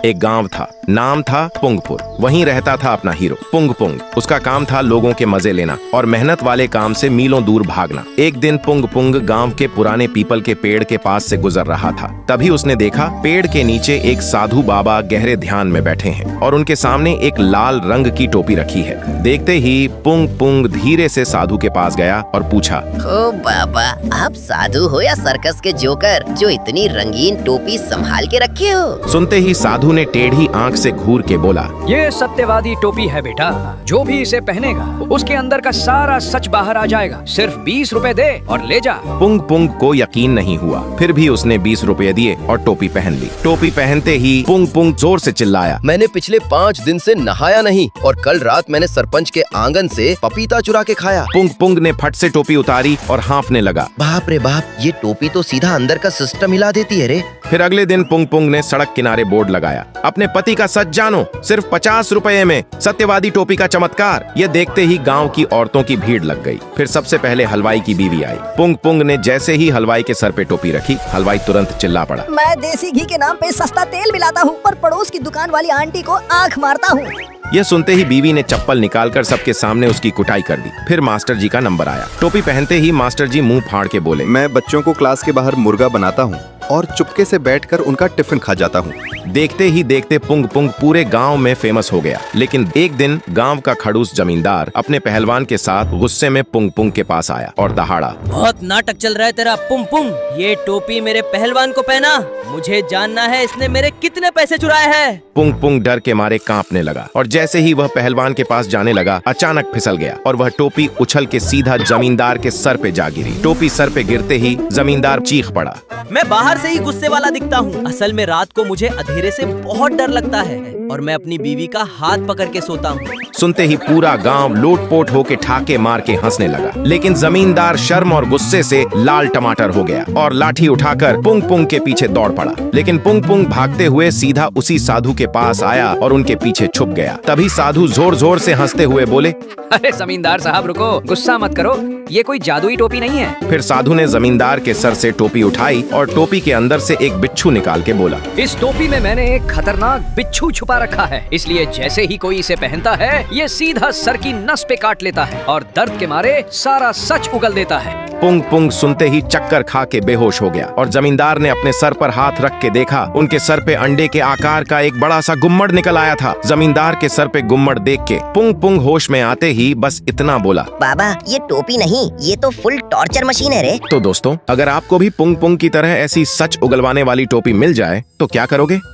एक गांव था, नाम था पुंगपुर। वहीं रहता था अपना हीरो पुंग पुंग। उसका काम था लोगों के मजे लेना और मेहनत वाले काम से मीलों दूर भागना। एक दिन पुंग पुंग गांव के पुराने पीपल के पेड़ के पास से गुजर रहा था। तभी उसने देखा पेड़ के नीचे एक साधु बाबा गहरे ध्यान में बैठे हैं और उनके सामने एक लाल रंग की टोपी रखी है। देखते ही पुंग पुंग धीरे से साधु के पास गया और पूछा, ओ बाबा, आप साधु हो या सर्कस के जोकर जो इतनी रंगीन टोपी संभाल के रखे हो? सुनते ही साधु ने टेढ़ी आंख से घूर के बोला, ये सत्यवादी टोपी है बेटा, जो भी इसे पहनेगा उसके अंदर का सारा सच बाहर आ जाएगा। सिर्फ 20 रुपए दे और ले जा। पुंग पुंग को यकीन नहीं हुआ, फिर भी उसने 20 रुपए दिए और टोपी पहन ली। टोपी पहनते ही पुंग पुंग जोर से चिल्लाया, मैंने पिछले 5 दिन से नहाया नहीं और कल रात मैंने सरपंच के आंगन से पपीता चुरा के खाया। पुंग पुंग ने फट से टोपी उतारी और हाँफने लगा। बाप रे बाप, ये टोपी तो सीधा अंदर का सिस्टम हिला देती है रे। फिर अगले दिन पुंग पुंग ने सड़क किनारे बोर्ड लगाया, अपने पति का सच जानो, सिर्फ 50 रुपए में सत्यवादी टोपी का चमत्कार। ये देखते ही गांव की औरतों की भीड़ लग गई। फिर सबसे पहले हलवाई की बीवी आई। पुंग पुंग ने जैसे ही हलवाई के सर पे टोपी रखी, हलवाई तुरंत चिल्ला पड़ा, मैं देसी घी के नाम पे सस्ता तेल मिलाता हूँ और पड़ोस की दुकान वाली आंटी को आंख मारता हूँ। यह सुनते ही बीवी ने चप्पल निकालकर सबके सामने उसकी कुटाई कर दी। फिर मास्टर जी का नंबर आया। टोपी पहनते ही मास्टर जी मुंह फाड़ के बोले, मैं बच्चों को क्लास के बाहर मुर्गा बनाता हूँ और चुपके से बैठकर उनका टिफिन खा जाता हूँ। देखते ही देखते पुंग पुंग पूरे गांव में फेमस हो गया। लेकिन एक दिन गांव का खड़ूस जमींदार अपने पहलवान के साथ गुस्से में पुंग पुंग के पास आया और दहाड़ा, बहुत नाटक चल रहा है तेरा पुंग पुंग। ये टोपी मेरे पहलवान को पहना, मुझे जानना है इसने मेरे कितने पैसे चुराए हैं। पुंग पुंग डर के मारे कांपने लगा और जैसे ही वह पहलवान के पास जाने लगा, अचानक फिसल गया और वह टोपी उछल के सीधा जमींदार के सर पे जा गिरी। टोपी सर पे गिरते ही जमींदार चीख पड़ा। मैं बाहर से ही गुस्से वाला दिखता हूँ, असल में रात को मुझे अंधेरे से बहुत डर लगता है और मैं अपनी बीवी का हाथ पकड़ के सोता हूँ। सुनते ही पूरा गांव लोटपोट होके ठाके मार के हंसने लगा। लेकिन जमींदार शर्म और गुस्से से लाल टमाटर हो गया और लाठी उठाकर पुंग पुंग के पीछे दौड़ पड़ा। लेकिन पुंग पुंग भागते हुए सीधा उसी साधु के पास आया और उनके पीछे छुप गया। तभी साधु जोर जोर से हंसते हुए बोले, अरे जमींदार साहब रुको, गुस्सा मत करो, ये कोई जादुई टोपी नहीं है। फिर साधु ने जमींदार के सर से टोपी उठाई और टोपी के अंदर से एक बिच्छू निकाल के बोला, इस टोपी में मैंने एक खतरनाक बिच्छू छुपा रखा है, इसलिए जैसे ही कोई इसे पहनता है ये सीधा सर की नस पे काट लेता है और दर्द के मारे सारा सच उगल देता है। पुंग पुंग सुनते ही चक्कर खा के बेहोश हो गया और जमींदार ने अपने सर पर हाथ रख के देखा। उनके सर पे अंडे के आकार का एक बड़ा सा गुम्मड़ निकल आया था। जमींदार के सर पे गुम्मड़ देख के पुंग पुंग होश में आते ही बस इतना बोला, बाबा ये टोपी नहीं, ये तो फुल टॉर्चर मशीन है रे। तो दोस्तों, अगर आपको भी पुंग पुंग की तरह ऐसी सच उगलवाने वाली टोपी मिल जाए तो क्या करोगे?